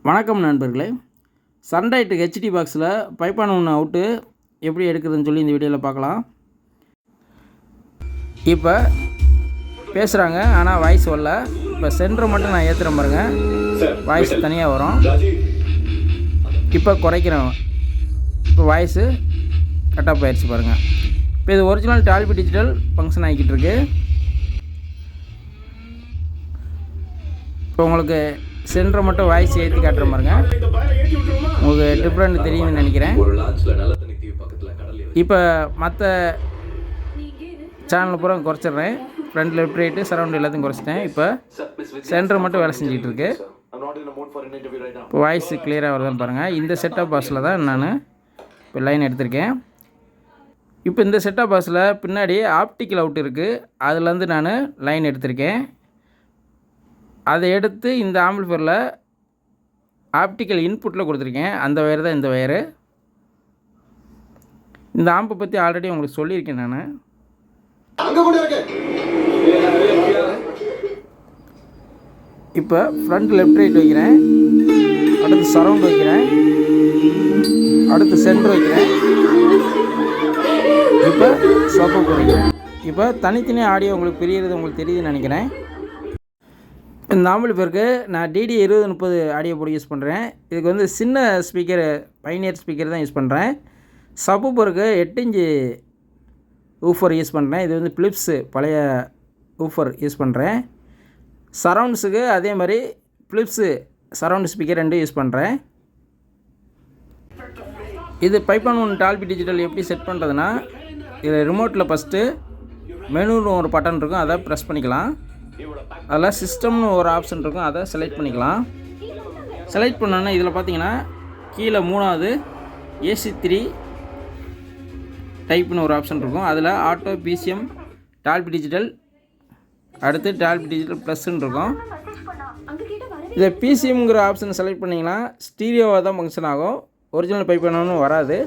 வணக்கம் நண்பர்களே. சன்டைரக்ட் ஹெச்டி பாக்ஸில் 5.1 அவுட்டு எப்படி எடுக்குதுன்னு சொல்லி இந்த வீடியோவில் பார்க்கலாம். இப்போ பேசுகிறாங்க ஆனால் வாய்ஸ் வரல. இப்போ சென்டரை மட்டும் நான் ஏற்றுறேன் பாருங்கள், வாய்ஸ் தனியாக வரும். இப்போ குறைக்கிறேன், இப்போ வாய்ஸு கட்டாப் ஆயிடுச்சு பாருங்கள். இப்போ இது ஒரிஜினல் டால்பி டிஜிட்டல் ஃபங்க்ஷன் ஆகிக்கிட்டு இருக்கு. இப்போ உங்களுக்கு சென்டரை மட்டும் வாய்ஸ் ஏற்றி காட்டுற பாருங்க, உங்களுக்கு டிஃப்ரெண்ட் தெரியுதுன்னு நினைக்கிறேன். இப்போ மற்ற சேனல் பூரா குறைச்சிட்றேன். ஃப்ரண்ட் லெஃப்ட் ரைட்டு சரௌண்ட் எல்லாத்தையும் குறைச்சிட்டேன். இப்போ சென்டர் மட்டும் வேலை செஞ்சுக்கிட்டு இருக்கு. இப்போ வாய்ஸ் கிளியராக வருதுன்னு பாருங்கள். இந்த செட்டப் பாக்ஸில் தான் நான் இப்போ லைன் எடுத்திருக்கேன். இப்போ இந்த செட்டப் பாக்ஸில் பின்னாடி ஆப்டிக்கல் அவுட் இருக்குது, அதுலேருந்து நான் லைன் எடுத்திருக்கேன். அதை எடுத்து இந்த ஆம்பிளிஃபையரில் ஆப்டிக்கல் இன்புட்டில் கொடுத்துருக்கேன். அந்த வயர் தான் இந்த வயரு. இந்த ஆம்பை பற்றி ஆல்ரெடி உங்களுக்கு சொல்லியிருக்கேன் நான். இப்போ ஃப்ரண்ட் லெஃப்ட் ரைட் வைக்கிறேன், அடுத்து சரவுண்ட் வைக்கிறேன், அடுத்து சென்டர் வைக்கிறேன், இப்போ சப்போர்ட் வைக்கிறேன். இப்போ தனித்தனி ஆடியோ உங்களுக்கு பிரியிறது உங்களுக்கு தெரியுதுன்னு நினைக்கிறேன். இந்த ஆம்பிளிஃபையருக்கு நான் டிடி 2030 ஆடியோ போர்டு யூஸ் பண்ணுறேன். இதுக்கு வந்து சின்ன ஸ்பீக்கர், பைனியர் ஸ்பீக்கர் தான் யூஸ் பண்ணுறேன். சப்பூஃபருக்கு 8 இன்ச்சு ஊஃபர் யூஸ் பண்ணுறேன். இது வந்து பிலிப்ஸு பழைய ஊஃபர் யூஸ் பண்ணுறேன். சரவுண்ட்ஸுக்கு அதே மாதிரி பிலிப்ஸு சரவுண்ட் ஸ்பீக்கர் 2 யூஸ் பண்ணுறேன். இது 5.1 டால்பி டிஜிட்டல் எப்படி செட் பண்ணுறதுன்னா, இதில் ரிமோட்டில் ஃபஸ்ட்டு மெனுன்னு ஒரு பட்டன் இருக்கும், அதை ப்ரெஸ் பண்ணிக்கலாம். அதில் சிஸ்டம்னு ஒரு ஆப்ஷன் இருக்கும், அதை செலக்ட் பண்ணிக்கலாம். செலக்ட் பண்ணோன்னா இதில் பார்த்தீங்கன்னா கீழே 3வது AC3 டைப்னு ஒரு ஆப்ஷன் இருக்கும். அதில் ஆட்டோ பிசிஎம் டால்பி டிஜிட்டல், அடுத்து டால்பி டிஜிட்டல் ப்ளஸ்ன்னு இருக்கும். இதை பிசிஎம்ங்கிற ஆப்ஷனை செலக்ட் பண்ணிங்கன்னா ஸ்டீரியோவாக தான் ஃபங்க்ஷன் ஆகும், ஒரிஜினல் 5.1 வராது.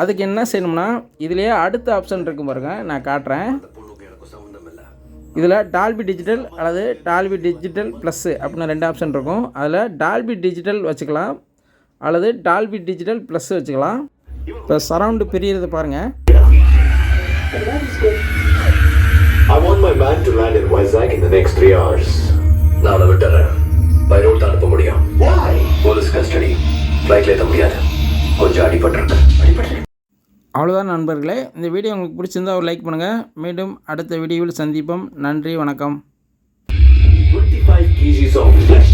அதுக்கு என்ன செய்யணும்னா இதுலேயே அடுத்த ஆப்ஷன் இருக்கும் பாருங்கள், நான் காட்டுறேன். இதில் டால்பி டிஜிட்டல் அல்லது டால்பி டிஜிட்டல் ப்ளஸ்ஸு அப்படின்னு 2 ஆப்ஷன் இருக்கும். அதில் டால்பி டிஜிட்டல் வச்சுக்கலாம் அல்லது டால்பி டிஜிட்டல் ப்ளஸ் வச்சுக்கலாம். இப்போ சரவுண்டு பிரியிறது பாருங்கள். I want my man to land in Vizag in the next 3 hours. நான் அவனை விட்டுறேன். பை ரோட் தான் அனுப்ப முடியும். போலீஸ் கஸ்டடி, ஃப்ளைட்டில் ஏற்ற முடியாது, கொஞ்சம் அடிபட்டிருக்கு. அவ்வளோதான் நண்பர்களே. இந்த வீடியோ உங்களுக்கு பிடிச்சிருந்தால் ஒரு லைக் பண்ணுங்கள். மீண்டும் அடுத்த வீடியோவில் சந்திப்போம். நன்றி, வணக்கம். 25 kgs of flesh.